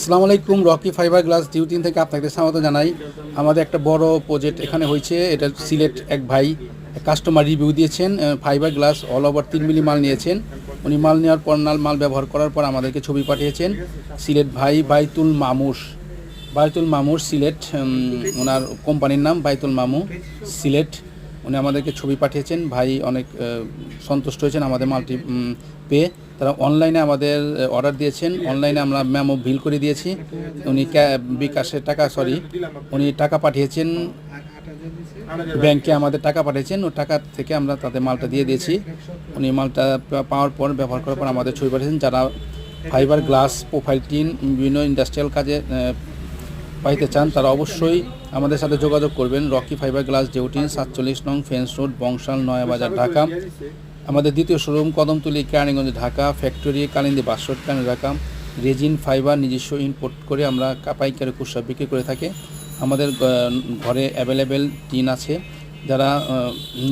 আসসালামু আলাইকুম। Rocky fibre glass ডিউটিন থেকে আপনাদের স্বাগত জানাই। আমাদের একটা বড় প্রজেক্ট এখানে হয়েছে। এটা সিলেট এক ভাই কাস্টমার রিভিউ দিয়েছেন। ফাইবার গ্লাস অল ওভার 3 মিলি মাল নিয়েছেন। উনি মাল নেওয়ার পর মাল ব্যবহার করার পর আমাদেরকে ছবি পাঠিয়েছেন। সিলেট ভাই বাইতুল মামুর সিলেট, ওনার কোম্পানির নাম বাইতুল মামু সিলেট। উনি আমাদেরকে ছবি পাঠিয়েছেন। ভাই অনেক সন্তুষ্ট হয়েছেন আমাদের মালটি পেয়ে। তারা অনলাইনে আমাদের অর্ডার দিয়েছেন। অনলাইনে আমরা মেমো বিল করে দিয়েছি। উনি বিকাশের উনি টাকা পাঠিয়েছেন, ব্যাংকে আমাদের টাকা পাঠিয়েছেন। ও টাকা থেকে আমরা তাদের মালটা দিয়ে দিয়েছি। উনি মালটা পাওয়ার পর ব্যবহার করার পর আমাদের ছবি পাঠিয়েছেন। যারা ফাইবার গ্লাস প্রোফাইল টিন বিভিন্ন ইন্ডাস্ট্রিয়াল কাজে পাইতে চান তারা অবশ্যই আমাদের সাথে যোগাযোগ করবেন। রকি ফাইবার গ্লাস ডিউটিন 47 নং ফেন্স রোড, বংশাল, নয়াবাজার, ঢাকা। আমাদের দ্বিতীয় শোরুম কদমতলী, কেরানীগঞ্জ, ঢাকা। ফ্যাক্টরি কালিন্দী, বাসট, ঢাকা। রেজিন ফাইবার নিজস্ব ইম্পোর্ট করে আমরা পাইকারি খুচরা বিক্রি করে থাকি। আমাদের ঘরে অ্যাভেলেবেল টিন আছে। যারা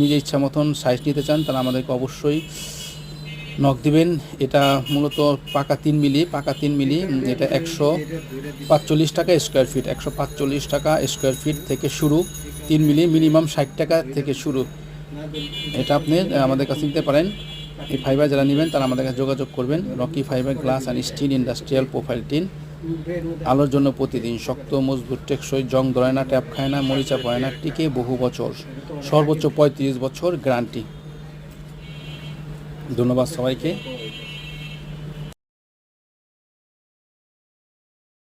নিজের ইচ্ছা মতন সাইজ নিতে চান তারা আমাদেরকে অবশ্যই নক দিবেন। এটা মূলত পাকা 3 মিলি। এটা 145 টাকা স্কোয়ার ফিট, 145 টাকা স্কোয়ার ফিট থেকে শুরু। 3 মিলি মিনিমাম 60 টাকা থেকে শুরু। এটা আপনি আমাদের কাছে নিতে পারেন। এই ফাইবার যারা নেবেন তারা আমাদের কাছে যোগাযোগ করবেন। Rocky fibre glass and steel industrial profile tin. আলোর জন্য প্রতিদিন শক্ত, মজবুত, টেকসই, জং ধরে না, ট্যাপ খায় না, মরিচা পড়ে না, টিকে বহু বছর, সর্বোচ্চ 35 বছর গ্যারান্টি। ধন্যবাদ সবাইকে।